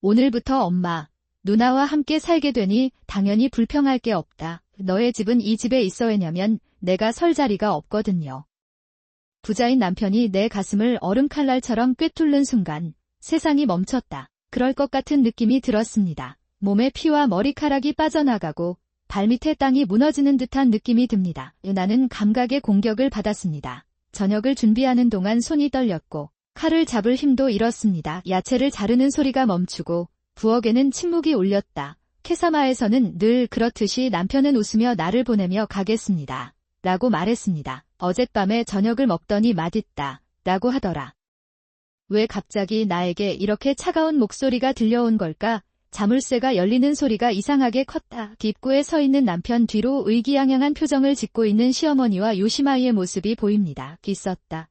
오늘부터 엄마, 누나와 함께 살게 되니 당연히 불평할 게 없다. 너의 집은 이 집에 있어. 왜냐면 내가 설 자리가 없거든요. 부자인 남편이 내 가슴을 얼음칼날처럼 꿰뚫는 순간 세상이 멈췄다. 그럴 것 같은 느낌이 들었습니다. 몸에 피와 머리카락이 빠져나가고 발밑에 땅이 무너지는 듯한 느낌이 듭니다. 나는 감각의 공격을 받았습니다. 저녁을 준비하는 동안 손이 떨렸고 칼을 잡을 힘도 잃었습니다. 야채를 자르는 소리가 멈추고 부엌에는 침묵이 울렸다. 캐사마에서는 늘 그렇듯이 남편은 웃으며 나를 보내며 가겠습니다. 라고 말했습니다. 어젯밤에 저녁을 먹더니 맛있다. 라고 하더라. 왜 갑자기 나에게 이렇게 차가운 목소리가 들려온 걸까? 자물쇠가 열리는 소리가 이상하게 컸다. 입구에 서 있는 남편 뒤로 의기양양한 표정을 짓고 있는 시어머니와 요시마이의 모습이 보입니다. 있었다.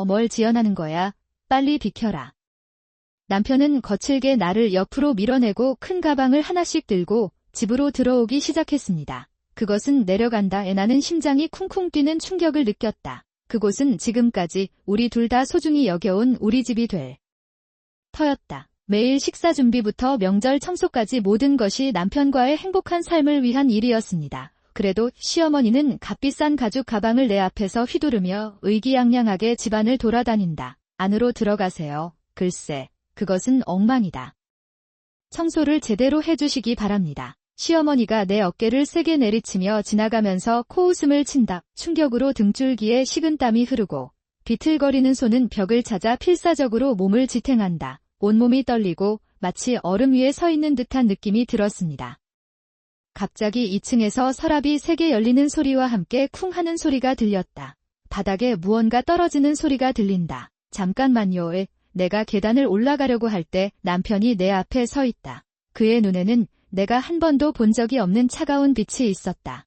뭘 지연하는 거야? 빨리 비켜라. 남편은 거칠게 나를 옆으로 밀어내고 큰 가방을 하나씩 들고 집으로 들어오기 시작했습니다. 그것은 내려간다. 나는 심장이 쿵쿵 뛰는 충격을 느꼈다. 그곳은 지금까지 우리 둘 다 소중히 여겨온 우리 집이 될 터였다. 매일 식사 준비부터 명절 청소까지 모든 것이 남편과의 행복한 삶을 위한 일이었습니다. 그래도 시어머니는 값비싼 가죽 가방을 내 앞에서 휘두르며 의기양양하게 집안을 돌아다닌다. 안으로 들어가세요. 글쎄, 그것은 엉망이다. 청소를 제대로 해주시기 바랍니다. 시어머니가 내 어깨를 세게 내리치며 지나가면서 코웃음을 친다. 충격으로 등줄기에 식은땀이 흐르고 비틀거리는 손은 벽을 찾아 필사적으로 몸을 지탱한다. 온몸이 떨리고 마치 얼음 위에 서 있는 듯한 느낌이 들었습니다. 갑자기 2층에서 서랍이 세게 열리는 소리와 함께 쿵 하는 소리가 들렸다. 바닥에 무언가 떨어지는 소리가 들린다. 잠깐만요. 내가 계단을 올라가려고 할 때 남편이 내 앞에 서 있다. 그의 눈에는 내가 한 번도 본 적이 없는 차가운 빛이 있었다.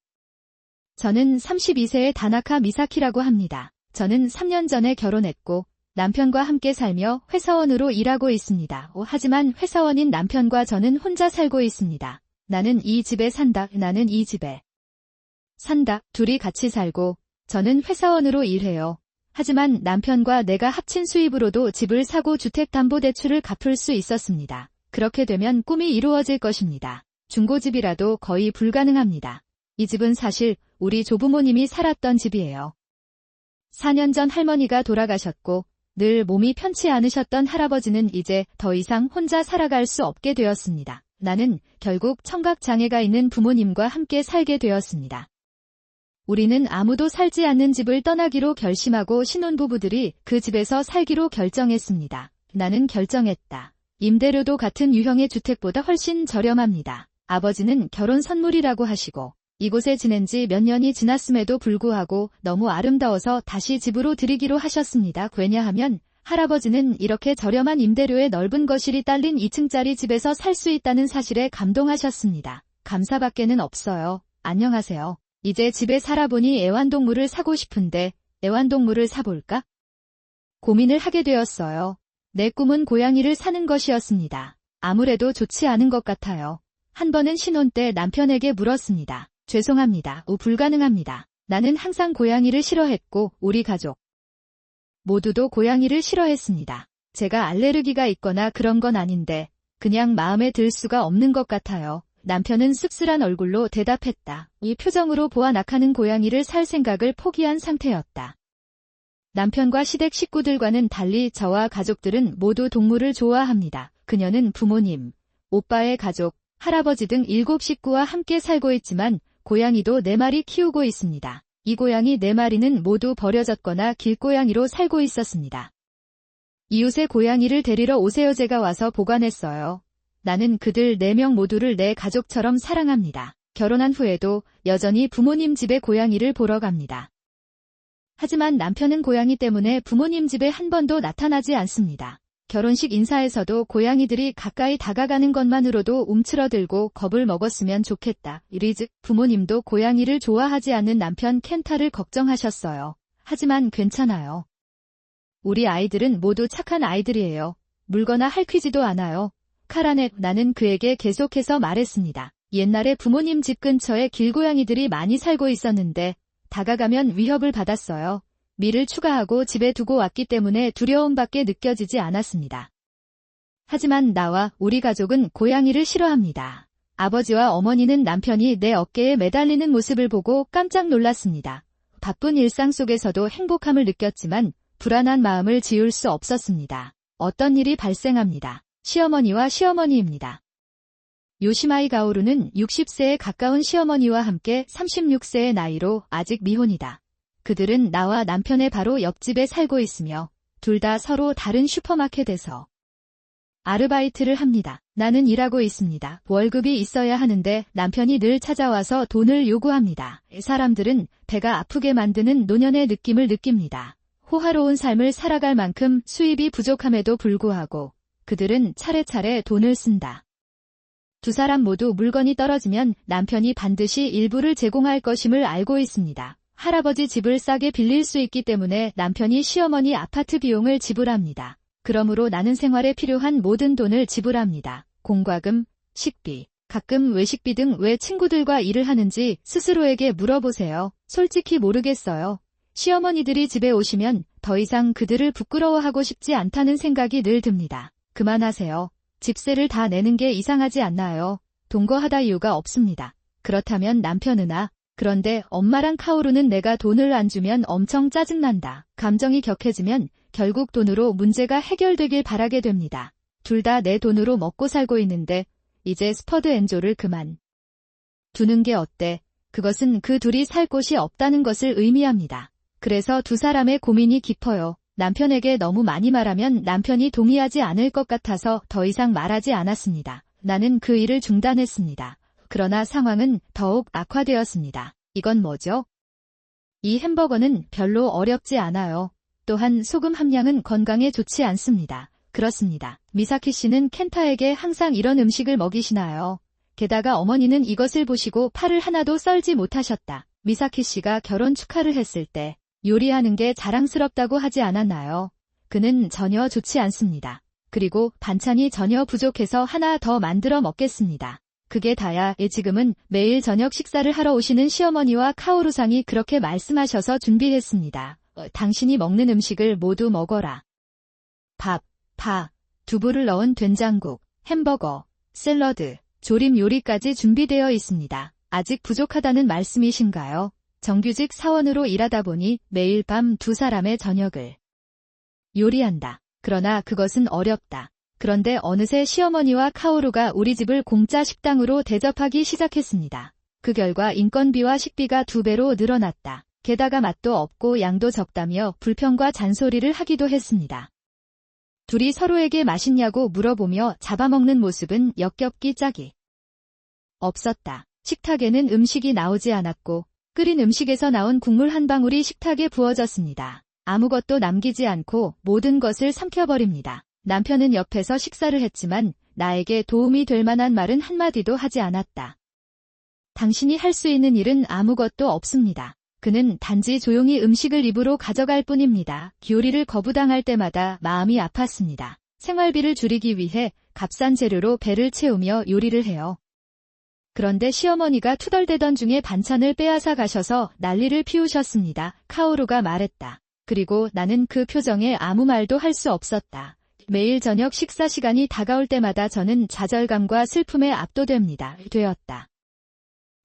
저는 32세의 다나카 미사키라고 합니다. 저는 3년 전에 결혼했고 남편과 함께 살며 회사원으로 일하고 있습니다. 하지만 회사원인 남편과 저는 혼자 살고 있습니다. 나는 이 집에 산다. 나는 이 집에 산다. 둘이 같이 살고 저는 회사원으로 일해요. 하지만 남편과 내가 합친 수입으로도 집을 사고 주택담보대출을 갚을 수 있었습니다. 그렇게 되면 꿈이 이루어질 것입니다. 중고집이라도 거의 불가능합니다. 이 집은 사실 우리 조부모님이 살았던 집이에요. 4년 전 할머니가 돌아가셨고 늘 몸이 편치 않으셨던 할아버지는 이제 더 이상 혼자 살아갈 수 없게 되었습니다. 나는 결국 청각장애가 있는 부모님과 함께 살게 되었습니다. 우리는 아무도 살지 않는 집을 떠나기로 결심하고 신혼부부들이 그 집에서 살기로 결정했습니다. 나는 결정했다. 임대료도 같은 유형의 주택보다 훨씬 저렴합니다. 아버지는 결혼 선물이라고 하시고 이곳에 지낸 지 몇 년이 지났음에도 불구하고 너무 아름다워서 다시 집으로 들이기로 하셨습니다. 왜냐하면 할아버지는 이렇게 저렴한 임대료에 넓은 거실이 딸린 2층짜리 집에서 살 수 있다는 사실에 감동하셨습니다. 감사밖에는 없어요. 안녕하세요. 이제 집에 살아보니 애완동물을 사고 싶은데 애완동물을 사볼까? 고민을 하게 되었어요. 내 꿈은 고양이를 사는 것이었습니다. 아무래도 좋지 않은 것 같아요. 한 번은 신혼 때 남편에게 물었습니다. 죄송합니다. 불가능합니다. 나는 항상 고양이를 싫어했고 우리 가족 모두도 고양이를 싫어했습니다. 제가 알레르기가 있거나 그런 건 아닌데 그냥 마음에 들 수가 없는 것 같아요. 남편은 씁쓸한 얼굴로 대답했다. 이 표정으로 보아 낙하는 고양이를 살 생각을 포기한 상태였다. 남편과 시댁 식구들과는 달리 저와 가족들은 모두 동물을 좋아합니다. 그녀는 부모님, 오빠의 가족, 할아버지 등 7식구와 함께 살고 있지만 고양이도 4마리 키우고 있습니다. 이 고양이 4마리는 모두 버려졌거나 길고양이로 살고 있었습니다. 이웃의 고양이를 데리러 오세요. 제가 와서 보관했어요. 나는 그들 4명 모두를 내 가족처럼 사랑합니다. 결혼한 후에도 여전히 부모님 집에 고양이를 보러 갑니다. 하지만 남편은 고양이 때문에 부모님 집에 한 번도 나타나지 않습니다. 결혼식 인사에서도 고양이들이 가까이 다가가는 것만으로도 움츠러들고 겁을 먹었으면 좋겠다. 이리즉 부모님도 고양이를 좋아하지 않는 남편 켄타를 걱정하셨어요. 하지만 괜찮아요. 우리 아이들은 모두 착한 아이들이에요. 물거나 핥히지도 않아요. 카라네, 나는 그에게 계속해서 말했습니다. 옛날에 부모님 집 근처에 길고양이들이 많이 살고 있었는데 다가가면 위협을 받았어요. 밀을 추가하고 집에 두고 왔기 때문에 두려움밖에 느껴지지 않았습니다. 하지만 나와 우리 가족은 고양이를 싫어합니다. 아버지와 어머니는 남편이 내 어깨에 매달리는 모습을 보고 깜짝 놀랐습니다. 바쁜 일상 속에서도 행복함을 느꼈지만 불안한 마음을 지울 수 없었습니다. 어떤 일이 발생합니다. 시어머니와 시어머니입니다. 요시마이 가오루는 60세에 가까운 시어머니와 함께 36세의 나이로 아직 미혼이다. 그들은 나와 남편의 바로 옆집에 살고 있으며 둘 다 서로 다른 슈퍼마켓에서 아르바이트를 합니다. 나는 일하고 있습니다. 월급이 있어야 하는데 남편이 늘 찾아와서 돈을 요구합니다. 사람들은 배가 아프게 만드는 노년의 느낌을 느낍니다. 호화로운 삶을 살아갈 만큼 수입이 부족함에도 불구하고 그들은 차례차례 돈을 쓴다. 두 사람 모두 물건이 떨어지면 남편이 반드시 일부를 제공할 것임을 알고 있습니다. 할아버지 집을 싸게 빌릴 수 있기 때문에 남편이 시어머니 아파트 비용을 지불합니다. 그러므로 나는 생활에 필요한 모든 돈을 지불합니다. 공과금, 식비, 가끔 외식비 등 왜 친구들과 일을 하는지 스스로에게 물어보세요. 솔직히 모르겠어요. 시어머니들이 집에 오시면 더 이상 그들을 부끄러워하고 싶지 않다는 생각이 늘 듭니다. 그만하세요. 집세를 다 내는 게 이상하지 않나요? 동거하다 이유가 없습니다. 그렇다면 남편은아. 그런데 엄마랑 카오루는 내가 돈을 안 주면 엄청 짜증난다. 감정이 격해지면 결국 돈으로 문제가 해결되길 바라게 됩니다. 둘 다 내 돈으로 먹고 살고 있는데 이제 스퍼드 엔조를 그만 두는 게 어때? 그것은 그 둘이 살 곳이 없다는 것을 의미합니다. 그래서 두 사람의 고민이 깊어요. 남편에게 너무 많이 말하면 남편이 동의하지 않을 것 같아서 더 이상 말하지 않았습니다. 나는 그 일을 중단했습니다. 그러나 상황은 더욱 악화되었습니다. 이건 뭐죠? 이 햄버거는 별로 어렵지 않아요. 또한 소금 함량은 건강에 좋지 않습니다. 그렇습니다. 미사키 씨는 켄타에게 항상 이런 음식을 먹이시나요? 게다가 어머니는 이것을 보시고 팔을 하나도 썰지 못하셨다. 미사키 씨가 결혼 축하를 했을 때 요리하는 게 자랑스럽다고 하지 않았나요? 그는 전혀 좋지 않습니다. 그리고 반찬이 전혀 부족해서 하나 더 만들어 먹겠습니다. 그게 다야. 지금은 매일 저녁 식사를 하러 오시는 시어머니와 카오루상이 그렇게 말씀하셔서 준비했습니다. 당신이 먹는 음식을 모두 먹어라. 밥, 파, 두부를 넣은 된장국, 햄버거, 샐러드, 조림 요리까지 준비되어 있습니다. 아직 부족하다는 말씀이신가요? 정규직 사원으로 일하다 보니 매일 밤 두 사람의 저녁을 요리한다. 그러나 그것은 어렵다. 그런데 어느새 시어머니와 카오루가 우리 집을 공짜 식당으로 대접하기 시작했습니다. 그 결과 인건비와 식비가 2배로 늘어났다. 게다가 맛도 없고 양도 적다며 불평과 잔소리를 하기도 했습니다. 둘이 서로에게 맛있냐고 물어보며 잡아먹는 모습은 역겹기 짝이 없었다. 식탁에는 음식이 나오지 않았고 끓인 음식에서 나온 국물 한 방울이 식탁에 부어졌습니다. 아무것도 남기지 않고 모든 것을 삼켜버립니다. 남편은 옆에서 식사를 했지만 나에게 도움이 될 만한 말은 한마디도 하지 않았다. 당신이 할 수 있는 일은 아무것도 없습니다. 그는 단지 조용히 음식을 입으로 가져갈 뿐입니다. 요리를 거부당할 때마다 마음이 아팠습니다. 생활비를 줄이기 위해 값싼 재료로 배를 채우며 요리를 해요. 그런데 시어머니가 투덜대던 중에 반찬을 빼앗아 가셔서 난리를 피우셨습니다. 카오루가 말했다. 그리고 나는 그 표정에 아무 말도 할 수 없었다. 매일 저녁 식사 시간이 다가올 때마다 저는 좌절감과 슬픔에 압도됩니다. 되었다.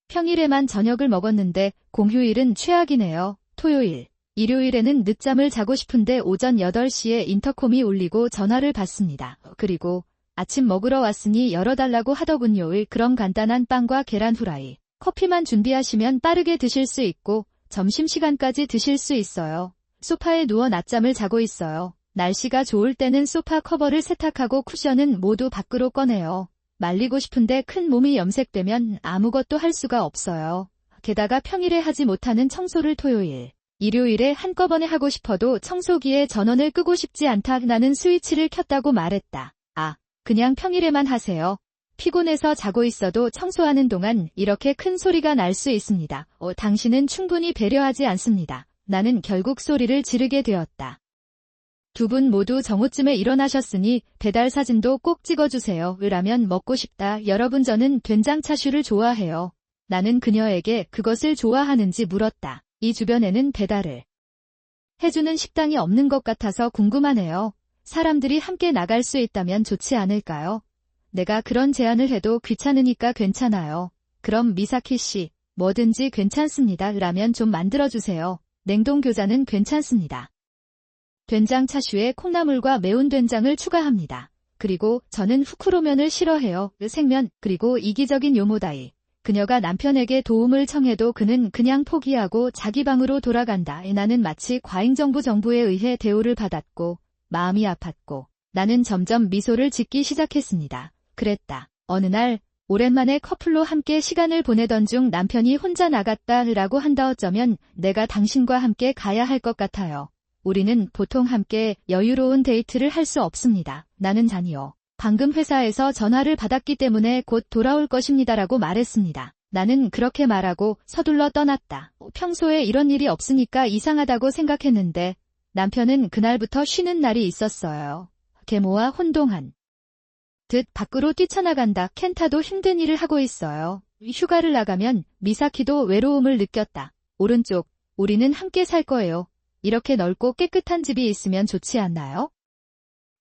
평일에만 저녁을 먹었는데 공휴일은 최악이네요. 토요일, 일요일에는 늦잠을 자고 싶은데 오전 8시에 인터콤이 울리고 전화를 받습니다. 그리고 아침 먹으러 왔으니 열어달라고 하더군요. 그럼 간단한 빵과 계란 후라이, 커피만 준비하시면 빠르게 드실 수 있고 점심시간까지 드실 수 있어요. 소파에 누워 낮잠을 자고 있어요. 날씨가 좋을 때는 소파 커버를 세탁하고 쿠션은 모두 밖으로 꺼내요. 말리고 싶은데 큰 몸이 염색되면 아무것도 할 수가 없어요. 게다가 평일에 하지 못하는 청소를 토요일, 일요일에 한꺼번에 하고 싶어도 청소기에 전원을 끄고 싶지 않다. 나는 스위치를 켰다고 말했다. 그냥 평일에만 하세요. 피곤해서 자고 있어도 청소하는 동안 이렇게 큰 소리가 날 수 있습니다. 당신은 충분히 배려하지 않습니다. 나는 결국 소리를 지르게 되었다. 두 분 모두 정오쯤에 일어나셨으니 배달 사진도 꼭 찍어주세요. 라면 먹고 싶다. 여러분 저는 된장 차슈를 좋아해요. 나는 그녀에게 그것을 좋아하는지 물었다. 이 주변에는 배달을 해주는 식당이 없는 것 같아서 궁금하네요. 사람들이 함께 나갈 수 있다면 좋지 않을까요? 내가 그런 제안을 해도 귀찮으니까 괜찮아요. 그럼 미사키 씨, 뭐든지 괜찮습니다. 라면 좀 만들어주세요. 냉동 교자는 괜찮습니다. 된장 차슈에 콩나물과 매운 된장을 추가합니다. 그리고 저는 후쿠로면을 싫어해요. 생면, 그리고 이기적인 요모다이. 그녀가 남편에게 도움을 청해도 그는 그냥 포기하고 자기 방으로 돌아간다. 나는 마치 과잉정부에 의해 대우를 받았고 마음이 아팠고 나는 점점 미소를 짓기 시작했습니다. 그랬다. 어느 날 오랜만에 커플로 함께 시간을 보내던 중 남편이 혼자 나갔다라고 한다. 어쩌면 내가 당신과 함께 가야 할 것 같아요. 우리는 보통 함께 여유로운 데이트를 할 수 없습니다. 나는 잔이요. 방금 회사에서 전화를 받았기 때문에 곧 돌아올 것입니다라고 말했습니다. 나는 그렇게 말하고 서둘러 떠났다. 평소에 이런 일이 없으니까 이상하다고 생각했는데 남편은 그날부터 쉬는 날이 있었어요. 계모와 혼동한 듯 밖으로 뛰쳐나간다. 켄타도 힘든 일을 하고 있어요. 휴가를 나가면 미사키도 외로움을 느꼈다. 오른쪽, 우리는 함께 살 거예요. 이렇게 넓고 깨끗한 집이 있으면 좋지 않나요?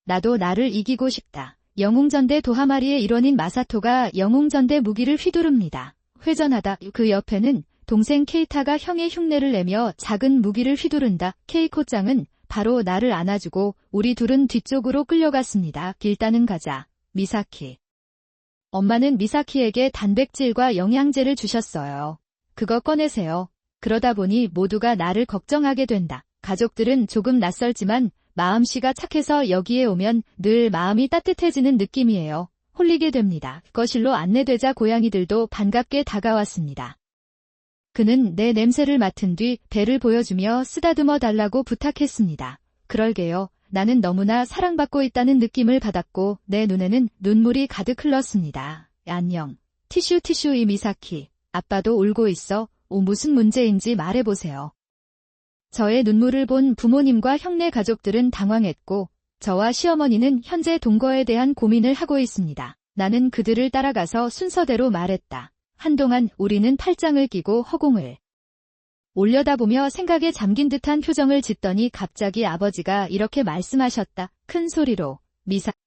나도 나를 이기고 싶다. 영웅전대 도하마리의 일원인 마사토가 영웅전대 무기를 휘두릅니다. 회전하다. 그 옆에는 동생 케이타가 형의 흉내를 내며 작은 무기를 휘두른다. 케이코짱은 바로 나를 안아주고 우리 둘은 뒤쪽으로 끌려갔습니다. 일단은 가자. 미사키. 엄마는 미사키에게 단백질과 영양제를 주셨어요. 그거 꺼내세요. 그러다 보니 모두가 나를 걱정하게 된다. 가족들은 조금 낯설지만 마음씨가 착해서 여기에 오면 늘 마음이 따뜻해지는 느낌이에요. 홀리게 됩니다. 거실로 안내되자 고양이들도 반갑게 다가왔습니다. 그는 내 냄새를 맡은 뒤 배를 보여주며 쓰다듬어 달라고 부탁했습니다. 그럴게요. 나는 너무나 사랑받고 있다는 느낌을 받았고 내 눈에는 눈물이 가득 흘렀습니다. 안녕. 티슈 이 미사키. 아빠도 울고 있어. 무슨 문제인지 말해보세요. 저의 눈물을 본 부모님과 형네 가족들은 당황했고 저와 시어머니는 현재 동거에 대한 고민을 하고 있습니다. 나는 그들을 따라가서 순서대로 말했다. 한동안 우리는 팔짱을 끼고 허공을 올려다보며 생각에 잠긴 듯한 표정을 짓더니 갑자기 아버지가 이렇게 말씀하셨다. 큰 소리로.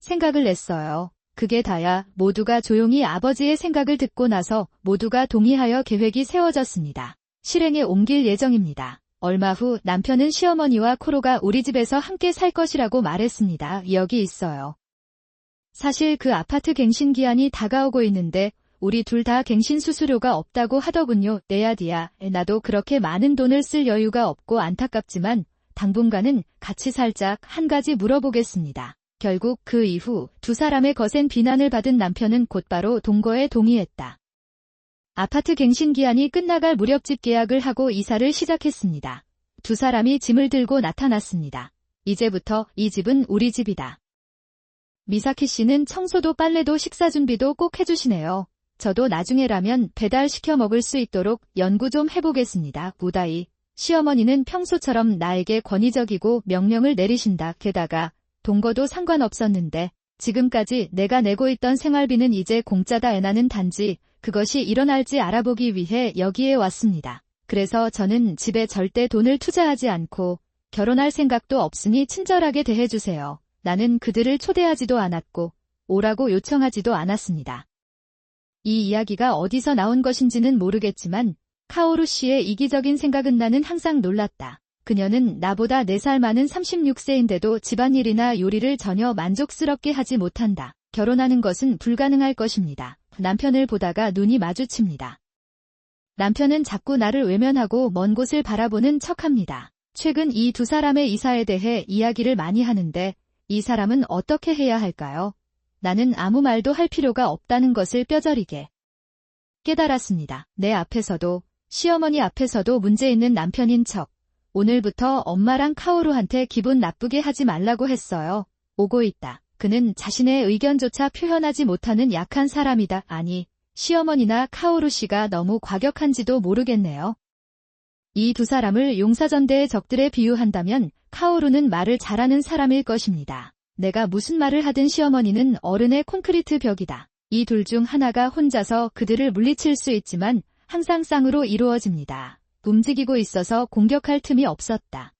생각을 냈어요. 그게 다야. 모두가 조용히 아버지의 생각을 듣고 나서 모두가 동의하여 계획이 세워졌습니다. 실행에 옮길 예정입니다. 얼마 후 남편은 시어머니와 코로가 우리 집에서 함께 살 것이라고 말했습니다. 여기 있어요. 사실 그 아파트 갱신 기한이 다가오고 있는데 우리 둘 다 갱신 수수료가 없다고 하더군요. 내야디야. 나도 그렇게 많은 돈을 쓸 여유가 없고 안타깝지만 당분간은 같이 살짝 한 가지 물어보겠습니다. 결국 그 이후 두 사람의 거센 비난을 받은 남편은 곧바로 동거에 동의했다. 아파트 갱신 기한이 끝나갈 무렵 집 계약을 하고 이사를 시작했습니다. 두 사람이 짐을 들고 나타났습니다. 이제부터 이 집은 우리 집이다. 미사키 씨는 청소도 빨래도 식사 준비도 꼭 해주시네요. 저도 나중에라면 배달시켜 먹을 수 있도록 연구 좀 해보겠습니다. 무다이. 시어머니는 평소처럼 나에게 권위적이고 명령을 내리신다. 게다가 동거도 상관없었는데 지금까지 내가 내고 있던 생활비는 이제 공짜다. 나는 단지 그것이 일어날지 알아보기 위해 여기에 왔습니다. 그래서 저는 집에 절대 돈을 투자하지 않고 결혼할 생각도 없으니 친절하게 대해주세요. 나는 그들을 초대하지도 않았고 오라고 요청하지도 않았습니다. 이 이야기가 어디서 나온 것인지는 모르겠지만 카오루 씨의 이기적인 생각은 나는 항상 놀랐다. 그녀는 나보다 4살 많은 36세인데도 집안일이나 요리를 전혀 만족스럽게 하지 못한다. 결혼하는 것은 불가능할 것입니다. 남편을 보다가 눈이 마주칩니다. 남편은 자꾸 나를 외면하고 먼 곳을 바라보는 척합니다. 최근 이 두 사람의 이사에 대해 이야기를 많이 하는데 이 사람은 어떻게 해야 할까요? 나는 아무 말도 할 필요가 없다는 것을 뼈저리게 깨달았습니다. 내 앞에서도 시어머니 앞에서도 문제 있는 남편인 척. 오늘부터 엄마랑 카오루한테 기분 나쁘게 하지 말라고 했어요. 오고 있다. 그는 자신의 의견조차 표현하지 못하는 약한 사람이다. 아니, 시어머니나 카오루 씨가 너무 과격한지도 모르겠네요. 이 두 사람을 용사전대의 적들에 비유한다면 카오루는 말을 잘하는 사람일 것입니다. 내가 무슨 말을 하든 시어머니는 어른의 콘크리트 벽이다. 이 둘 중 하나가 혼자서 그들을 물리칠 수 있지만 항상 쌍으로 이루어집니다. 움직이고 있어서 공격할 틈이 없었다.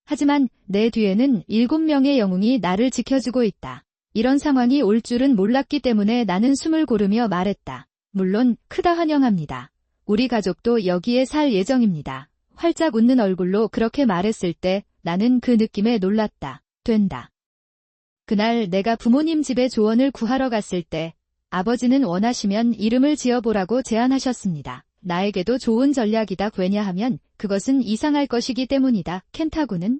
하지만 내 뒤에는 7명의 영웅이 나를 지켜주고 있다. 이런 상황이 올 줄은 몰랐기 때문에 나는 숨을 고르며 말했다. 물론 크다 환영합니다. 우리 가족도 여기에 살 예정입니다. 활짝 웃는 얼굴로 그렇게 말했을 때 나는 그 느낌에 놀랐다. 된다. 그날 내가 부모님 집에 조언을 구하러 갔을 때 아버지는 원하시면 이름을 지어보라고 제안하셨습니다. 나에게도 좋은 전략이다. 왜냐하면 그것은 이상할 것이기 때문이다. 켄타군은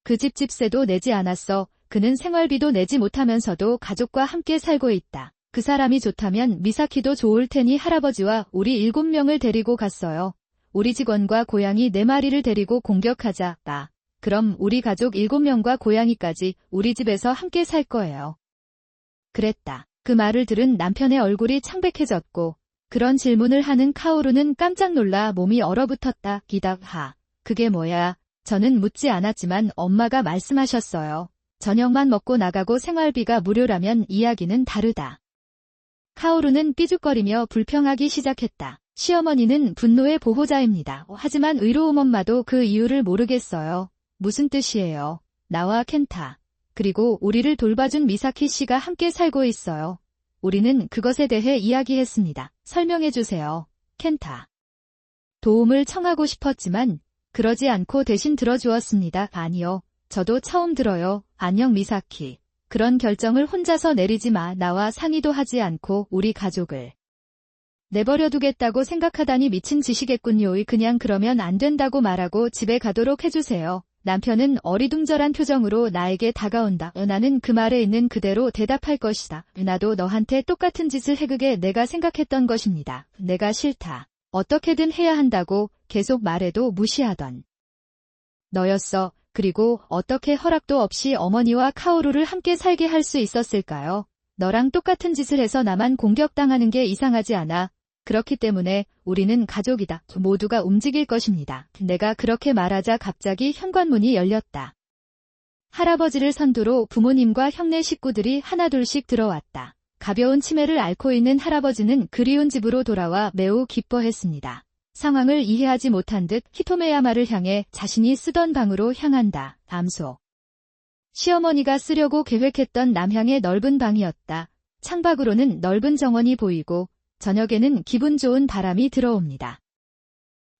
그 집 집세도 내지 않았어. 그는 생활비도 내지 못하면서도 가족과 함께 살고 있다. 그 사람이 좋다면 미사키도 좋을 테니 할아버지와 우리 7명을 데리고 갔어요. 우리 직원과 고양이 4마리를 데리고 공격하자. 그럼 우리 가족 7명과 고양이까지 우리 집에서 함께 살 거예요. 그랬다. 그 말을 들은 남편의 얼굴이 창백해졌고 그런 질문을 하는 카오루는 깜짝 놀라 몸이 얼어붙었다. 기닥하. 그게 뭐야? 저는 묻지 않았지만 엄마가 말씀하셨어요. 저녁만 먹고 나가고 생활비가 무료라면 이야기는 다르다. 카오루는 삐죽거리며 불평하기 시작했다. 시어머니는 분노의 보호자입니다. 하지만 의로움 엄마도 그 이유를 모르겠어요. 무슨 뜻이에요? 나와 켄타, 그리고 우리를 돌봐준 미사키 씨가 함께 살고 있어요. 우리는 그것에 대해 이야기했습니다. 설명해주세요. 켄타. 도움을 청하고 싶었지만 그러지 않고 대신 들어주었습니다. 아니요. 저도 처음 들어요. 안녕 미사키. 그런 결정을 혼자서 내리지 마. 나와 상의도 하지 않고 우리 가족을 내버려두겠다고 생각하다니 미친 짓이겠군요. 그냥 그러면 안 된다고 말하고 집에 가도록 해주세요. 남편은 어리둥절한 표정으로 나에게 다가온다. 나는 그 말에 있는 그대로 대답할 것이다. 나도 너한테 똑같은 짓을 해그게 내가 생각했던 것입니다. 내가 싫다. 어떻게든 해야 한다고 계속 말해도 무시하던 너였어. 그리고 어떻게 허락도 없이 어머니와 카오루를 함께 살게 할 수 있었을까요? 너랑 똑같은 짓을 해서 나만 공격당하는 게 이상하지 않아. 그렇기 때문에 우리는 가족이다. 모두가 움직일 것입니다. 내가 그렇게 말하자 갑자기 현관문이 열렸다. 할아버지를 선두로 부모님과 형네 식구들이 하나둘씩 들어왔다. 가벼운 치매를 앓고 있는 할아버지는 그리운 집으로 돌아와 매우 기뻐했습니다. 상황을 이해하지 못한 듯 히토메야마를 향해 자신이 쓰던 방으로 향한다. 암소. 시어머니가 쓰려고 계획했던 남향의 넓은 방이었다. 창밖으로는 넓은 정원이 보이고 저녁에는 기분 좋은 바람이 들어옵니다.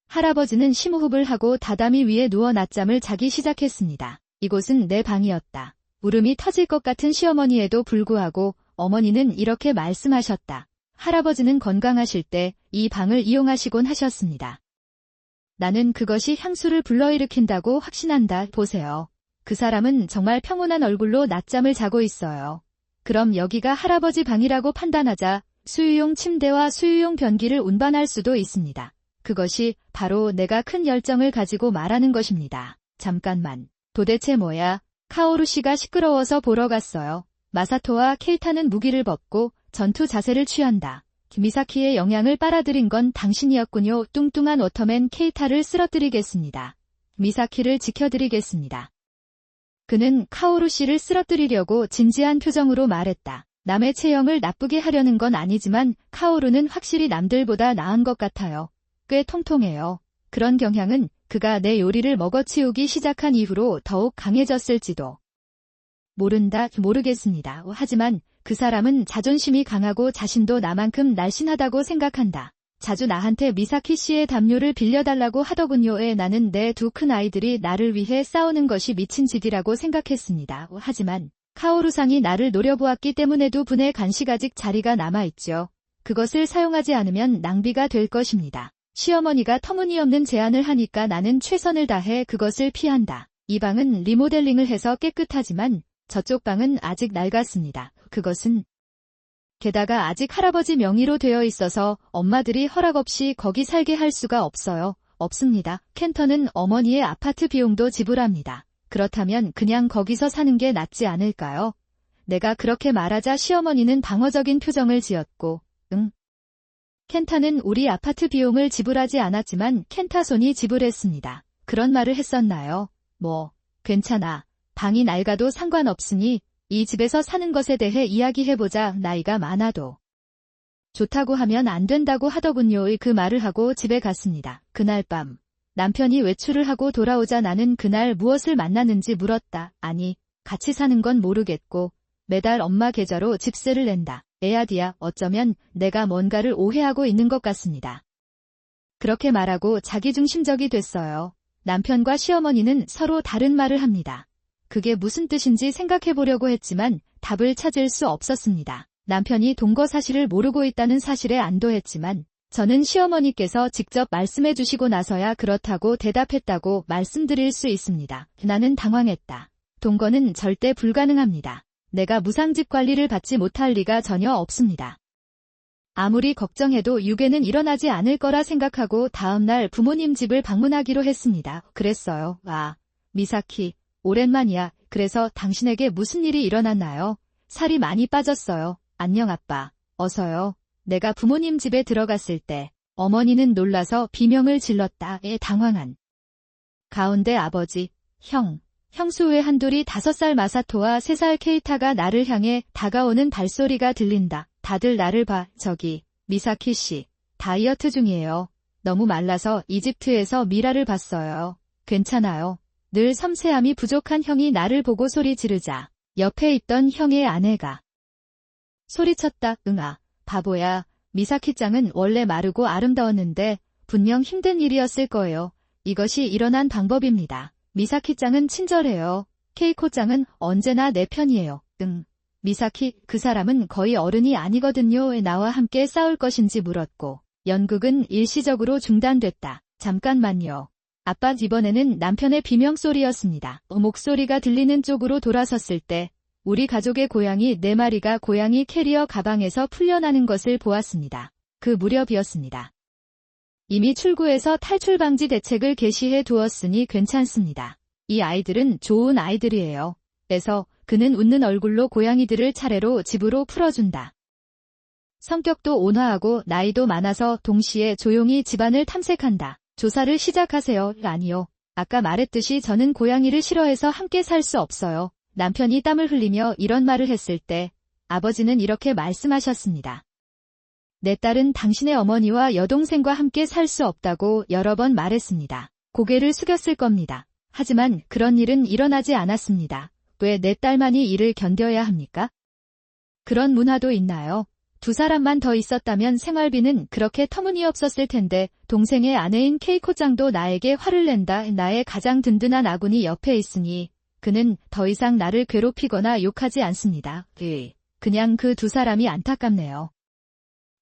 할아버지는 심호흡을 하고 다다미 위에 누워 낮잠을 자기 시작했습니다. 이곳은 내 방이었다. 울음이 터질 것 같은 시어머니에도 불구하고 어머니는 이렇게 말씀하셨다. 할아버지는 건강하실 때 이 방을 이용하시곤 하셨습니다. 나는 그것이 향수를 불러일으킨다고 확신한다. 보세요. 그 사람은 정말 평온한 얼굴로 낮잠을 자고 있어요. 그럼 여기가 할아버지 방이라고 판단하자 수유용 침대와 수유용 변기를 운반할 수도 있습니다. 그것이 바로 내가 큰 열정을 가지고 말하는 것입니다. 잠깐만. 도대체 뭐야? 카오루 씨가 시끄러워서 보러 갔어요. 마사토와 케이타는 무기를 벗고 전투 자세를 취한다. 미사키의 영향을 빨아들인 건 당신이었군요. 뚱뚱한 워터맨 케이타를 쓰러뜨리겠습니다. 미사키를 지켜드리겠습니다. 그는 카오루 씨를 쓰러뜨리려고 진지한 표정으로 말했다. 남의 체형을 나쁘게 하려는 건 아니지만 카오루는 확실히 남들보다 나은 것 같아요. 꽤 통통해요. 그런 경향은 그가 내 요리를 먹어치우기 시작한 이후로 더욱 강해졌을지도. 모르겠습니다. 하지만 그 사람은 자존심이 강하고 자신도 나만큼 날씬하다고 생각한다. 자주 나한테 미사키 씨의 담요를 빌려달라고 하더군요. 나는 내 두 큰 아이들이 나를 위해 싸우는 것이 미친 짓이라고 생각했습니다. 하지만 카오루상이 나를 노려보았기 때문에도 분의 간식 아직 자리가 남아있죠. 그것을 사용하지 않으면 낭비가 될 것입니다. 시어머니가 터무니없는 제안을 하니까 나는 최선을 다해 그것을 피한다. 이 방은 리모델링을 해서 깨끗하지만 저쪽 방은 아직 낡았습니다. 그것은 게다가 아직 할아버지 명의로 되어 있어서 엄마들이 허락 없이 거기 살게 할 수가 없어요. 없습니다. 켄터는 어머니의 아파트 비용도 지불합니다. 그렇다면 그냥 거기서 사는 게 낫지 않을까요? 내가 그렇게 말하자 시어머니는 방어적인 표정을 지었고, 응. 켄타는 우리 아파트 비용을 지불하지 않았지만 켄타 손이 지불했습니다. 그런 말을 했었나요? 괜찮아. 방이 낡아도 상관없으니 이 집에서 사는 것에 대해 이야기해보자. 나이가 많아도 좋다고 하면 안 된다고 하더군요. 그 말을 하고 집에 갔습니다. 그날 밤 남편이 외출을 하고 돌아오자 나는 그날 무엇을 만나는지 물었다. 아니, 같이 사는 건 모르겠고 매달 엄마 계좌로 집세를 낸다. 에아디야, 어쩌면 내가 뭔가를 오해하고 있는 것 같습니다. 그렇게 말하고 자기중심적이 됐어요. 남편과 시어머니는 서로 다른 말을 합니다. 그게 무슨 뜻인지 생각해보려고 했지만 답을 찾을 수 없었습니다. 남편이 동거 사실을 모르고 있다는 사실에 안도했지만 저는 시어머니께서 직접 말씀해 주시고 나서야 그렇다고 대답했다고 말씀드릴 수 있습니다. 나는 당황했다. 동거는 절대 불가능합니다. 내가 무상집 관리를 받지 못할 리가 전혀 없습니다. 아무리 걱정해도 유괴는 일어나지 않을 거라 생각하고 다음날 부모님 집을 방문하기로 했습니다. 그랬어요. 아, 미사키, 오랜만이야. 그래서 당신에게 무슨 일이 일어났나요? 살이 많이 빠졌어요. 안녕 아빠. 어서요. 내가 부모님 집에 들어갔을 때 어머니는 놀라서 비명을 질렀다. 당황한 가운데 아버지, 형수의 한둘이 5살 마사토와 3살 케이타가 나를 향해 다가오는 발소리가 들린다. 다들 나를 봐. 저기, 미사키 씨. 다이어트 중이에요. 너무 말라서 이집트에서 미라를 봤어요. 괜찮아요. 늘 섬세함이 부족한 형이 나를 보고 소리 지르자 옆에 있던 형의 아내가 소리쳤다. 응아, 바보야. 미사키짱은 원래 마르고 아름다웠는데 분명 힘든 일이었을 거예요. 이것이 일어난 방법입니다. 미사키짱은 친절해요. 케이코짱은 언제나 내 편이에요. 미사키, 그 사람은 거의 어른이 아니거든요. 나와 함께 싸울 것인지 물었고 연극은 일시적으로 중단됐다. 잠깐만요. 아빠, 이번에는 남편의 비명소리였습니다. 목소리가 들리는 쪽으로 돌아섰을 때 우리 가족의 고양이 4마리가 고양이 캐리어 가방에서 풀려나는 것을 보았습니다. 그 무렵이었습니다. 이미 출구에서 탈출 방지 대책을 게시해 두었으니 괜찮습니다. 이 아이들은 좋은 아이들이에요. 그래서 그는 웃는 얼굴로 고양이들을 차례로 집으로 풀어준다. 성격도 온화하고 나이도 많아서 동시에 조용히 집안을 탐색한다. 조사를 시작하세요. 아니요. 아까 말했듯이 저는 고양이를 싫어해서 함께 살 수 없어요. 남편이 땀을 흘리며 이런 말을 했을 때 아버지는 이렇게 말씀하셨습니다. 내 딸은 당신의 어머니와 여동생과 함께 살 수 없다고 여러 번 말했습니다. 고개를 숙였을 겁니다. 하지만 그런 일은 일어나지 않았습니다. 왜 내 딸만이 이를 견뎌야 합니까? 그런 문화도 있나요? 2사람만 더 있었다면 생활비는 그렇게 터무니없었을 텐데 동생의 아내인 케이코짱도 나에게 화를 낸다. 나의 가장 든든한 아군이 옆에 있으니 그는 더 이상 나를 괴롭히거나 욕하지 않습니다. 그냥 그 2사람이 안타깝네요.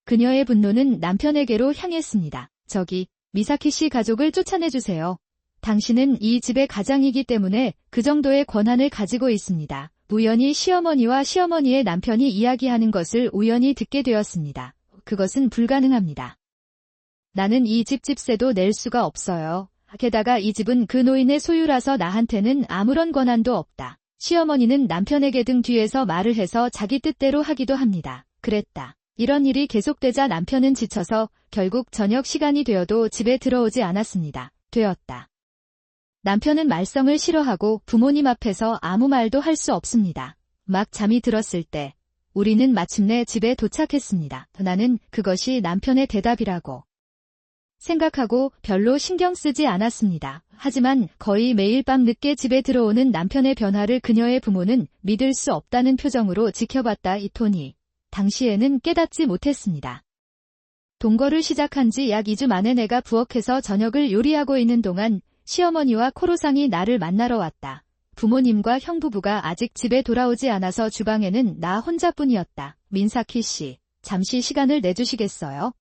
그녀의 분노는 남편에게로 향했습니다. 저기, 미사키 씨 가족을 쫓아내주세요. 당신은 이 집의 가장이기 때문에 그 정도의 권한을 가지고 있습니다. 우연히 시어머니와 시어머니의 남편이 이야기하는 것을 우연히 듣게 되었습니다. 그것은 불가능합니다. 나는 이 집 집세도 낼 수가 없어요. 게다가 이 집은 그 노인의 소유라서 나한테는 아무런 권한도 없다. 시어머니는 남편에게 등 뒤에서 말을 해서 자기 뜻대로 하기도 합니다. 그랬다. 이런 일이 계속되자 남편은 지쳐서 결국 저녁 시간이 되어도 집에 들어오지 않았습니다. 되었다. 남편은 말썽을 싫어하고 부모님 앞에서 아무 말도 할 수 없습니다. 막 잠이 들었을 때 우리는 마침내 집에 도착했습니다. 나는 그것이 남편의 대답이라고 생각하고 별로 신경 쓰지 않았습니다. 하지만 거의 매일 밤 늦게 집에 들어오는 남편의 변화를 그녀의 부모는 믿을 수 없다는 표정으로 지켜봤다. 이 톤이 당시에는 깨닫지 못했습니다. 동거를 시작한 지 약 2주 만에 내가 부엌에서 저녁을 요리하고 있는 동안 시어머니와 코로상이 나를 만나러 왔다. 부모님과 형부부가 아직 집에 돌아오지 않아서 주방에는 나 혼자뿐이었다. 민사키 씨, 잠시 시간을 내주시겠어요?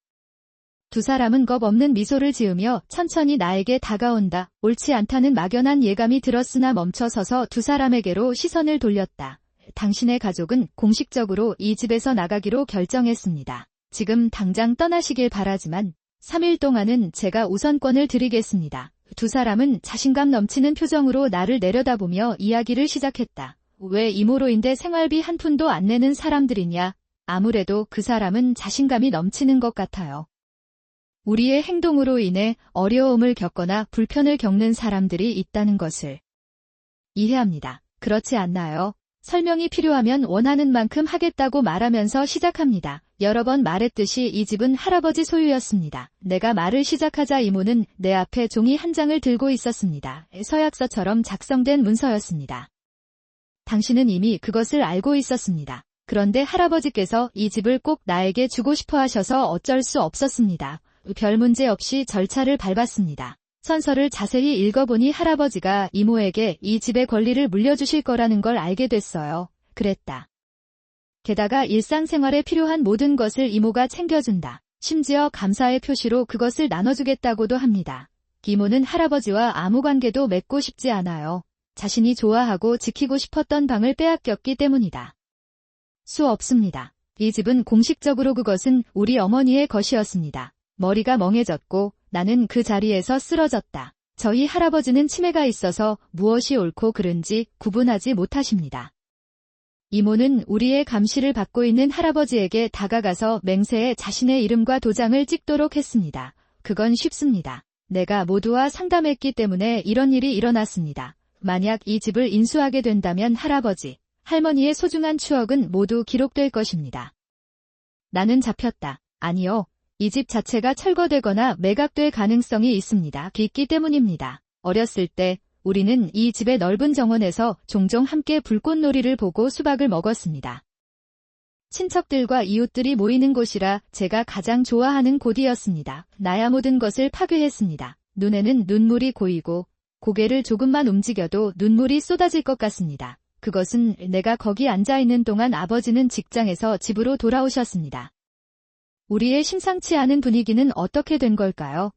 2사람은 겁 없는 미소를 지으며 천천히 나에게 다가온다. 옳지 않다는 막연한 예감이 들었으나 멈춰서서 2사람에게로 시선을 돌렸다. 당신의 가족은 공식적으로 이 집에서 나가기로 결정했습니다. 지금 당장 떠나시길 바라지만 3일 동안은 제가 우선권을 드리겠습니다. 2사람은 자신감 넘치는 표정으로 나를 내려다보며 이야기를 시작했다. 왜 이모로인데 생활비 한 푼도 안 내는 사람들이냐? 아무래도 그 사람은 자신감이 넘치는 것 같아요. 우리의 행동으로 인해 어려움을 겪거나 불편을 겪는 사람들이 있다는 것을 이해합니다. 그렇지 않나요? 설명이 필요하면 원하는 만큼 하겠다고 말하면서 시작합니다. 여러 번 말했듯이 이 집은 할아버지 소유였습니다. 내가 말을 시작하자 이모는 내 앞에 종이 한 장을 들고 있었습니다. 서약서처럼 작성된 문서였습니다. 당신은 이미 그것을 알고 있었습니다. 그런데 할아버지께서 이 집을 꼭 나에게 주고 싶어 하셔서 어쩔 수 없었습니다. 별 문제 없이 절차를 밟았습니다. 선서를 자세히 읽어보니 할아버지가 이모에게 이 집의 권리를 물려주실 거라는 걸 알게 됐어요. 그랬다. 게다가 일상생활에 필요한 모든 것을 이모가 챙겨준다. 심지어 감사의 표시로 그것을 나눠주겠다고도 합니다. 이모는 할아버지와 아무 관계도 맺고 싶지 않아요. 자신이 좋아하고 지키고 싶었던 방을 빼앗겼기 때문이다. 수 없습니다. 이 집은 공식적으로 그것은 우리 어머니의 것이었습니다. 머리가 멍해졌고 나는 그 자리에서 쓰러졌다. 저희 할아버지는 치매가 있어서 무엇이 옳고 그른지 구분하지 못하십니다. 이모는 우리의 감시를 받고 있는 할아버지에게 다가가서 맹세에 자신의 이름과 도장을 찍도록 했습니다. 그건 쉽습니다. 내가 모두와 상담했기 때문에 이런 일이 일어났습니다. 만약 이 집을 인수하게 된다면 할아버지, 할머니의 소중한 추억은 모두 기록될 것입니다. 나는 잡혔다. 아니요. 이 집 자체가 철거되거나 매각될 가능성이 있습니다. 있기 때문입니다. 어렸을 때 우리는 이 집의 넓은 정원에서 종종 함께 불꽃놀이를 보고 수박을 먹었습니다. 친척들과 이웃들이 모이는 곳이라 제가 가장 좋아하는 곳이었습니다. 나야 모든 것을 파괴했습니다. 눈에는 눈물이 고이고 고개를 조금만 움직여도 눈물이 쏟아질 것 같습니다. 그것은 내가 거기 앉아있는 동안 아버지는 직장에서 집으로 돌아오셨습니다. 우리의 심상치 않은 분위기는 어떻게 된 걸까요?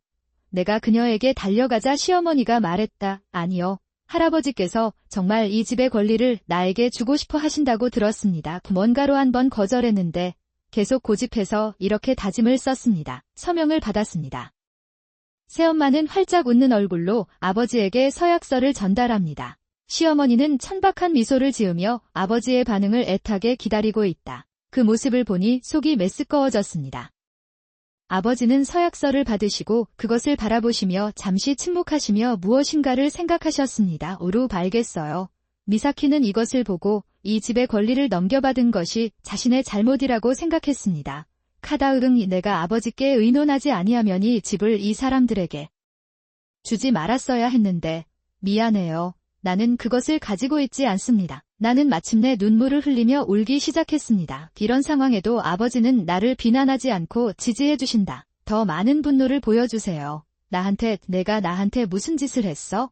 내가 그녀에게 달려가자 시어머니가 말했다. 아니요. 할아버지께서 정말 이 집의 권리를 나에게 주고 싶어 하신다고 들었습니다. 뭔가로 한번 거절했는데 계속 고집해서 이렇게 다짐을 썼습니다. 서명을 받았습니다. 새엄마는 활짝 웃는 얼굴로 아버지에게 서약서를 전달합니다. 시어머니는 천박한 미소를 지으며 아버지의 반응을 애타게 기다리고 있다. 그 모습을 보니 속이 메스꺼워졌습니다. 아버지는 서약서를 받으시고 그것을 바라보시며 잠시 침묵하시며 무엇인가를 생각하셨습니다. 오루 알겠어요. 미사키는 이것을 보고 이 집의 권리를 넘겨받은 것이 자신의 잘못이라고 생각했습니다. 카다으릉 내가 아버지께 의논하지 아니하면 이 집을 이 사람들에게 주지 말았어야 했는데 미안해요. 나는 그것을 가지고 있지 않습니다. 나는 마침내 눈물을 흘리며 울기 시작했습니다. 이런 상황에도 아버지는 나를 비난하지 않고 지지해 주신다. 더 많은 분노를 보여주세요. 내가 나한테 무슨 짓을 했어?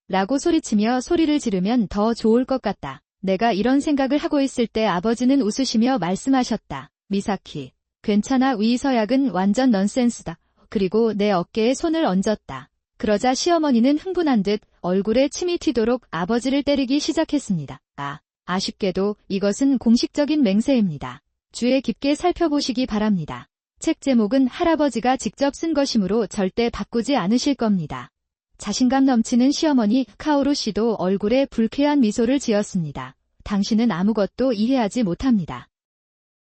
라고 소리치며 소리를 지르면 더 좋을 것 같다. 내가 이런 생각을 하고 있을 때 아버지는 웃으시며 말씀하셨다. 미사키, 괜찮아. 이 서약은 완전 넌센스다. 그리고 내 어깨에 손을 얹었다. 그러자 시어머니는 흥분한 듯 얼굴에 침이 튀도록 아버지를 때리기 시작했습니다. 아쉽게도 이것은 공식적인 맹세입니다. 주의 깊게 살펴보시기 바랍니다. 책 제목은 할아버지가 직접 쓴 것이므로 절대 바꾸지 않으실 겁니다. 자신감 넘치는 시어머니 카오루 씨도 얼굴에 불쾌한 미소를 지었습니다. 당신은 아무것도 이해하지 못합니다.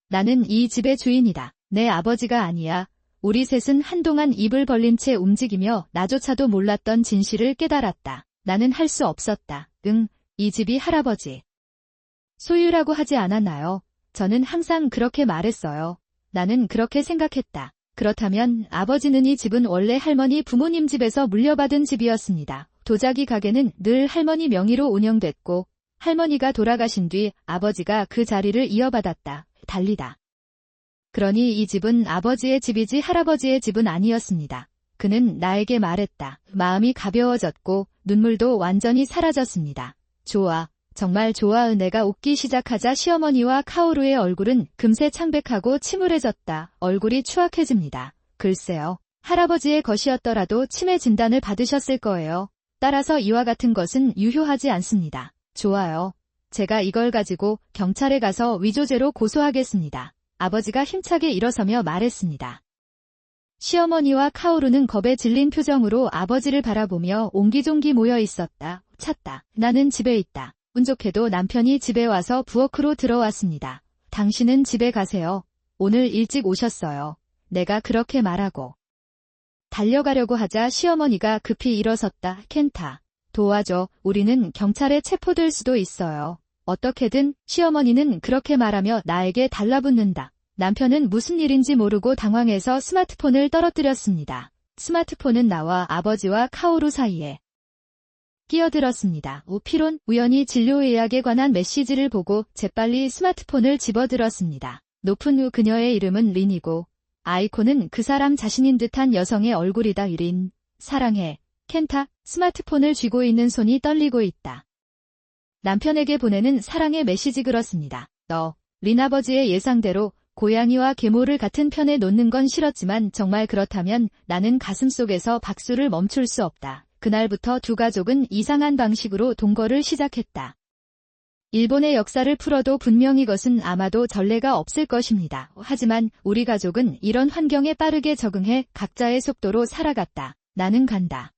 나는 이 집의 주인이다. 내 아버지가 아니야. 우리 셋은 한동안 입을 벌린 채 움직이며 나조차도 몰랐던 진실을 깨달았다. 나는 할 수 없었다. 이 집이 할아버지 소유라고 하지 않았나요? 저는 항상 그렇게 말했어요. 나는 그렇게 생각했다. 그렇다면 아버지는 이 집은 원래 할머니 부모님 집에서 물려받은 집이었습니다. 도자기 가게는 늘 할머니 명의로 운영됐고 할머니가 돌아가신 뒤 아버지가 그 자리를 이어받았다. 달리다. 그러니 이 집은 아버지의 집이지 할아버지의 집은 아니었습니다. 그는 나에게 말했다. 마음이 가벼워졌고 눈물도 완전히 사라졌습니다. 좋아. 정말 좋아. 내가 웃기 시작하자 시어머니와 카오루의 얼굴은 금세 창백하고 침울해졌다. 얼굴이 추악해집니다. 글쎄요. 할아버지의 것이었더라도 치매 진단을 받으셨을 거예요. 따라서 이와 같은 것은 유효하지 않습니다. 좋아요. 제가 이걸 가지고 경찰에 가서 위조죄로 고소하겠습니다. 아버지가 힘차게 일어서며 말했습니다. 시어머니와 카오루는 겁에 질린 표정으로 아버지를 바라보며 옹기종기 모여 있었다. 찾다. 나는 집에 있다. 운 좋게도 남편이 집에 와서 부엌으로 들어왔습니다. 당신은 집에 가세요. 오늘 일찍 오셨어요. 내가 그렇게 말하고 달려가려고 하자 시어머니가 급히 일어섰다. 켄타, 도와줘. 우리는 경찰에 체포될 수도 있어요. 어떻게든 시어머니는 그렇게 말하며 나에게 달라붙는다. 남편은 무슨 일인지 모르고 당황해서 스마트폰을 떨어뜨렸습니다. 스마트폰은 나와 아버지와 카오루 사이에 끼어들었습니다. 우피론 우연히 진료 예약에 관한 메시지를 보고 재빨리 스마트폰을 집어들었습니다. 높은 후 그녀의 이름은 린이고 아이콘은 그 사람 자신인 듯한 여성의 얼굴이다. 린, 사랑해. 켄타. 스마트폰을 쥐고 있는 손이 떨리고 있다. 남편에게 보내는 사랑의 메시지 그렇습니다. 린 아버지의 예상대로 고양이와 계모를 같은 편에 놓는 건 싫었지만 정말 그렇다면 나는 가슴속에서 박수를 멈출 수 없다. 그날부터 두 가족은 이상한 방식으로 동거를 시작했다. 일본의 역사를 풀어도 분명 이것은 아마도 전례가 없을 것입니다. 하지만 우리 가족은 이런 환경에 빠르게 적응해 각자의 속도로 살아갔다. 나는 간다.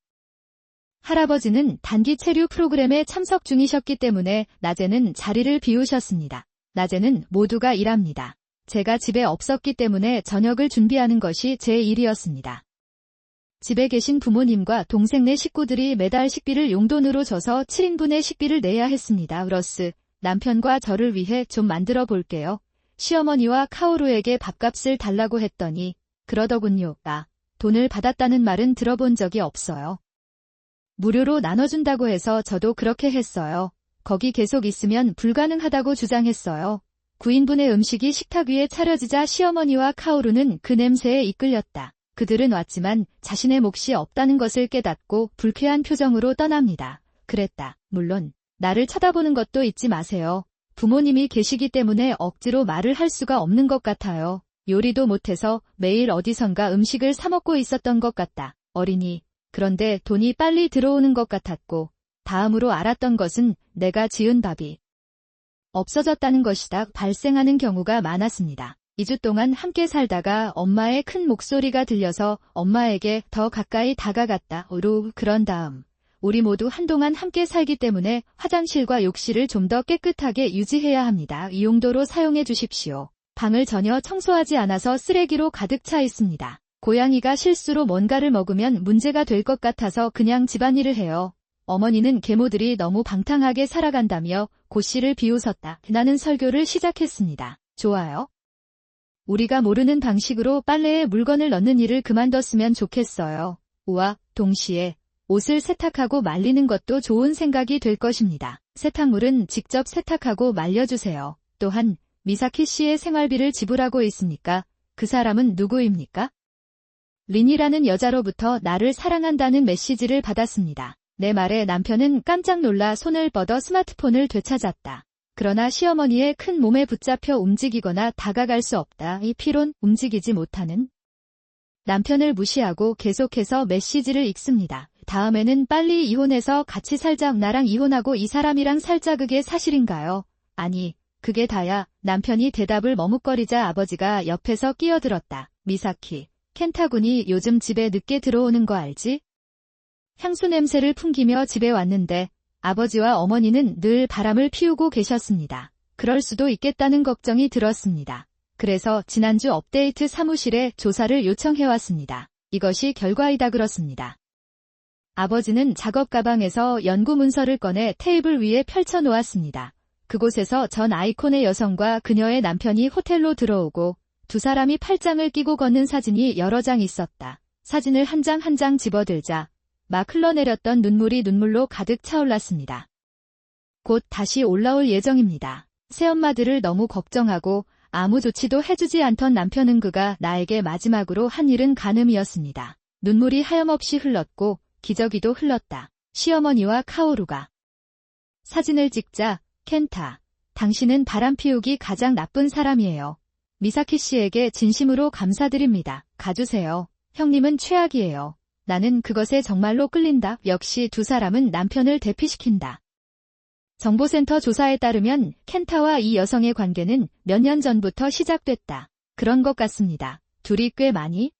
할아버지는 단기 체류 프로그램에 참석 중이셨기 때문에 낮에는 자리를 비우셨습니다. 낮에는 모두가 일합니다. 제가 집에 없었기 때문에 저녁을 준비하는 것이 제 일이었습니다. 집에 계신 부모님과 동생네 식구들이 매달 식비를 용돈으로 줘서 7인분의 식비를 내야 했습니다. 러스, 남편과 저를 위해 좀 만들어 볼게요. 시어머니와 카오루에게 밥값을 달라고 했더니 그러더군요. 돈을 받았다는 말은 들어본 적이 없어요. 무료로 나눠준다고 해서 저도 그렇게 했어요. 거기 계속 있으면 불가능하다고 주장했어요. 9인분의 음식이 식탁 위에 차려지자 시어머니와 카오루는 그 냄새에 이끌렸다. 그들은 왔지만 자신의 몫이 없다는 것을 깨닫고 불쾌한 표정으로 떠납니다. 그랬다. 물론 나를 쳐다보는 것도 잊지 마세요. 부모님이 계시기 때문에 억지로 말을 할 수가 없는 것 같아요. 요리도 못해서 매일 어디선가 음식을 사 먹고 있었던 것 같다. 어린이. 그런데 돈이 빨리 들어오는 것 같았고 다음으로 알았던 것은 내가 지은 밥이 없어졌다는 것이다. 발생하는 경우가 많았습니다. 2주 동안 함께 살다가 엄마의 큰 목소리가 들려서 엄마에게 더 가까이 다가갔다. 그런 다음 우리 모두 한동안 함께 살기 때문에 화장실과 욕실을 좀 더 깨끗하게 유지해야 합니다. 이 용도로 사용해 주십시오. 방을 전혀 청소하지 않아서 쓰레기로 가득 차 있습니다. 고양이가 실수로 뭔가를 먹으면 문제가 될 것 같아서 그냥 집안일을 해요. 어머니는 계모들이 너무 방탕하게 살아간다며 고씨를 비웃었다. 나는 설교를 시작했습니다. 좋아요. 우리가 모르는 방식으로 빨래에 물건을 넣는 일을 그만뒀으면 좋겠어요. 우와, 동시에 옷을 세탁하고 말리는 것도 좋은 생각이 될 것입니다. 세탁물은 직접 세탁하고 말려주세요. 또한 미사키 씨의 생활비를 지불하고 있으니까 그 사람은 누구입니까? 린이라는 여자로부터 나를 사랑한다는 메시지를 받았습니다. 내 말에 남편은 깜짝 놀라 손을 뻗어 스마트폰을 되찾았다. 그러나 시어머니의 큰 몸에 붙잡혀 움직이거나 다가갈 수 없다. 이 피론 움직이지 못하는 남편을 무시하고 계속해서 메시지를 읽습니다. 다음에는 빨리 이혼해서 같이 살자. 나랑 이혼하고 이 사람이랑 살자. 그게 사실인가요? 아니, 그게 다야. 남편이 대답을 머뭇거리자 아버지가 옆에서 끼어들었다. 미사키, 켄타군이 요즘 집에 늦게 들어오는 거 알지? 향수 냄새를 풍기며 집에 왔는데 아버지와 어머니는 늘 바람을 피우고 계셨습니다. 그럴 수도 있겠다는 걱정이 들었습니다. 그래서 지난주 업데이트 사무실에 조사를 요청해왔습니다. 이것이 결과이다. 그렇습니다. 아버지는 작업 가방에서 연구 문서를 꺼내 테이블 위에 펼쳐 놓았습니다. 그곳에서 전 아이콘의 여성과 그녀의 남편이 호텔로 들어오고 두 사람이 팔짱을 끼고 걷는 사진이 여러 장 있었다. 사진을 한 장 한 장 집어들자 막 흘러내렸던 눈물이 눈물로 가득 차올랐습니다. 곧 다시 올라올 예정입니다. 새엄마들을 너무 걱정하고 아무 조치도 해주지 않던 남편은 그가 나에게 마지막으로 한 일은 간음이었습니다. 눈물이 하염없이 흘렀고 기저귀도 흘렀다. 시어머니와 카오루가 사진을 찍자 켄타, 당신은 바람 피우기 가장 나쁜 사람이에요. 미사키 씨에게 진심으로 감사드립니다. 가주세요. 형님은 최악이에요. 나는 그것에 정말로 끌린다. 역시 두 사람은 남편을 대피시킨다. 정보센터 조사에 따르면 켄타와 이 여성의 관계는 몇 년 전부터 시작됐다. 그런 것 같습니다. 둘이 꽤 많이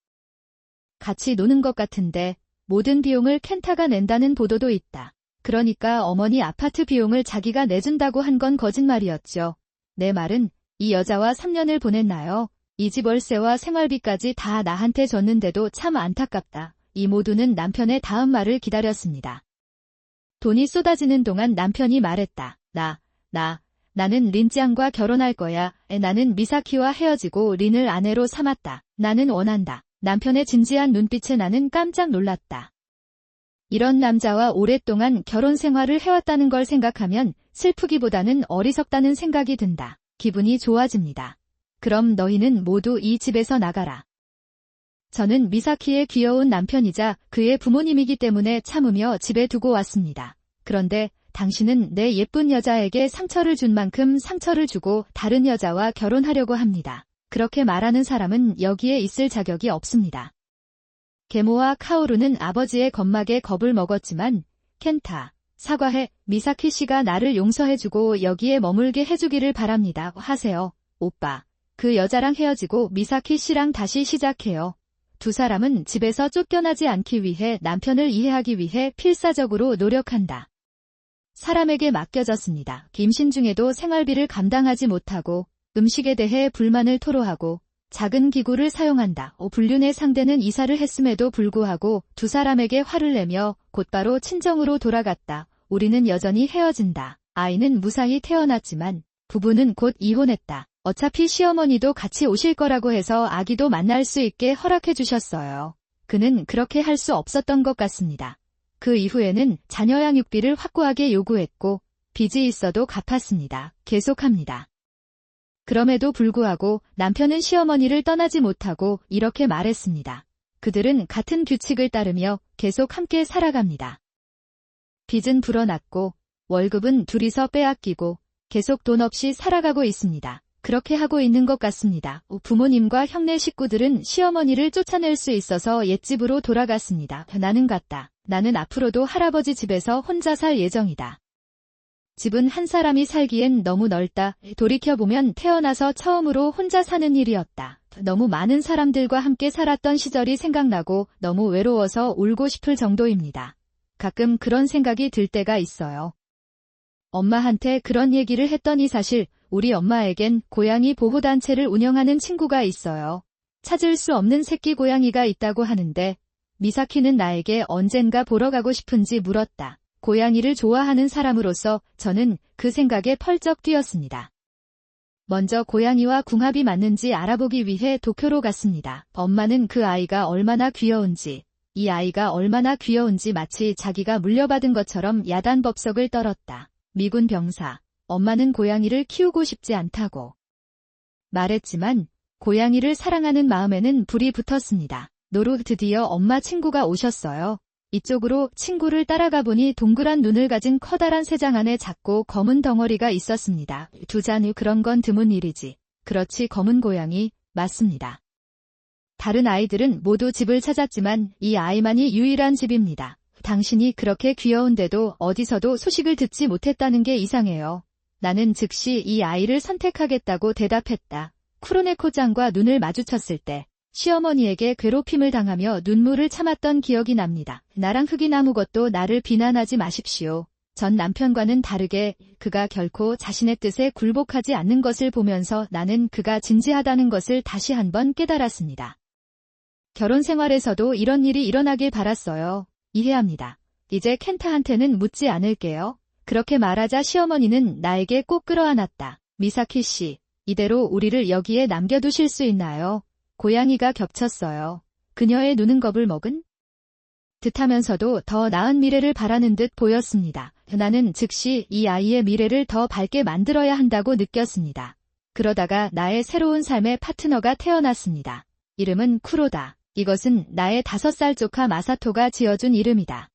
같이 노는 것 같은데 모든 비용을 켄타가 낸다는 보도도 있다. 그러니까 어머니 아파트 비용을 자기가 내준다고 한 건 거짓말이었죠. 내 말은 이 여자와 3년을 보냈나요? 이 집 월세와 생활비까지 다 나한테 줬는데도 참 안타깝다. 이 모두는 남편의 다음 말을 나 돈이 쏟아지는 동안 남편이 말했다. 나는 린짱과 결혼할 거야. 나는 미사키와 헤어지고 린을 아내로 삼았다. 나는 원한다. 남편의 진지한 눈빛에 나는 깜짝 놀랐다. 이런 남자와 오랫동안 결혼 생활을 해왔다는 걸 생각하면 슬프기보다는 어리석다는 생각이 든다. 기분이 좋아집니다. 그럼 너희는 모두 이 집에서 나가라. 저는 미사키의 귀여운 남편이자 그의 부모님이기 때문에 참으며 집에 두고 왔습니다. 그런데 당신은 내 예쁜 여자에게 상처를 준 만큼 상처를 주고 다른 여자와 결혼하려고 합니다. 그렇게 말하는 사람은 여기에 있을 자격이 없습니다. 계모와 카오루는 아버지의 겁막에 겁을 먹었지만 켄타, 사과해. 미사키 씨가 나를 용서해주고 여기에 머물게 해주기를 바랍니다. 하세요. 오빠. 그 여자랑 헤어지고 미사키 씨랑 다시 시작해요. 두 사람은 집에서 쫓겨나지 않기 위해 남편을 이해하기 위해 필사적으로 노력한다. 사람에게 맡겨졌습니다. 임신 중에도 생활비를 감당하지 못하고 음식에 대해 불만을 토로하고 작은 기구를 사용한다. 불륜의 상대는 이사를 했음에도 불구하고 두 사람에게 화를 내며 곧바로 친정으로 돌아갔다. 우리는 여전히 헤어진다. 아이는 무사히 태어났지만 부부는 곧 이혼했다. 어차피 시어머니도 같이 오실 거라고 해서 아기도 만날 수 있게 허락해 주셨어요. 그는 그렇게 할 수 없었던 것 같습니다. 그 이후에는 자녀 양육비를 확고하게 요구했고 빚이 있어도 갚았습니다. 계속합니다. 그럼에도 불구하고 남편은 시어머니를 떠나지 못하고 이렇게 말했습니다. 그들은 같은 규칙을 따르며 계속 함께 살아갑니다. 빚은 불어났고 월급은 둘이서 빼앗기고 계속 돈 없이 살아가고 있습니다. 그렇게 하고 있는 것 같습니다. 부모님과 형네 식구들은 시어머니를 쫓아낼 수 있어서 옛집으로 돌아갔습니다. 나는 갔다. 나는 앞으로도 할아버지 집에서 혼자 살 예정이다. 집은 한 사람이 살기엔 너무 넓다. 돌이켜보면 태어나서 처음으로 혼자 사는 일이었다. 너무 많은 사람들과 함께 살았던 시절이 생각나고 너무 외로워서 울고 싶을 정도입니다. 가끔 그런 생각이 들 때가 있어요. 엄마한테 그런 얘기를 했더니 사실 우리 엄마에겐 고양이 보호단체를 운영하는 친구가 있어요. 찾을 수 없는 새끼 고양이가 있다고 하는데 미사키는 나에게 언젠가 보러 가고 싶은지 물었다. 고양이를 좋아하는 사람으로서 저는 그 생각에 펄쩍 뛰었습니다. 먼저 고양이와 궁합이 맞는지 알아보기 위해 도쿄로 갔습니다. 엄마는 그 아이가 얼마나 귀여운지, 이 아이가 얼마나 귀여운지 마치 자기가 물려받은 것처럼 야단법석을 떨었다. 미군 병사, 엄마는 고양이를 키우고 싶지 않다고 말했지만 고양이를 사랑하는 마음에는 불이 붙었습니다. 노루 드디어 엄마 친구가 오셨어요. 이쪽으로 친구를 따라가 보니 동그란 눈을 가진 커다란 새장 안에 작고 검은 덩어리가 있었습니다. 두 잔 그런 건 드문 일이지. 그렇지 검은 고양이, 맞습니다. 다른 아이들은 모두 집을 찾았지만 이 아이만이 유일한 집입니다. 당신이 그렇게 귀여운데도 어디서도 소식을 듣지 못했다는 게 이상해요. 나는 즉시 이 아이를 선택하겠다고 대답했다. 쿠로네코짱과 눈을 마주쳤을 때 시어머니에게 괴롭힘을 당하며 눈물을 참았던 기억이 납니다. 나랑 흑인 아무것도 나를 비난하지 마십시오. 전 남편과는 다르게 그가 결코 자신의 뜻에 굴복하지 않는 것을 보면서 나는 그가 진지하다는 것을 다시 한번 깨달았습니다. 결혼 생활에서도 이런 일이 일어나길 바랐어요. 이해합니다. 이제 켄타한테는 묻지 않을게요. 그렇게 말하자 시어머니는 나에게 꼭 끌어안았다. 미사키 씨, 이대로 우리를 여기에 남겨두실 수 있나요? 고양이가 겹쳤어요. 그녀의 눈은 겁을 먹은 듯하면서도 더 나은 미래를 바라는 듯 보였습니다. 나는 즉시 이 아이의 미래를 더 밝게 만들어야 한다고 느꼈습니다. 그러다가 나의 새로운 삶의 파트너가 태어났습니다. 이름은 쿠로다. 이것은 나의 5살 조카 마사토가 지어준 이름이다.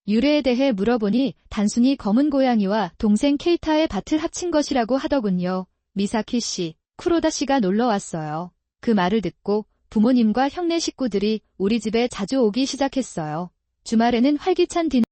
유래에 대해 물어보니 단순히 검은 고양이와 동생 케이타의 밭을 합친 것이라고 하더군요. 미사키 씨, 쿠로다 씨가 놀러 왔어요. 그 말을 듣고 부모님과 형네 식구들이 우리 집에 자주 오기 시작했어요. 주말에는 활기찬 디너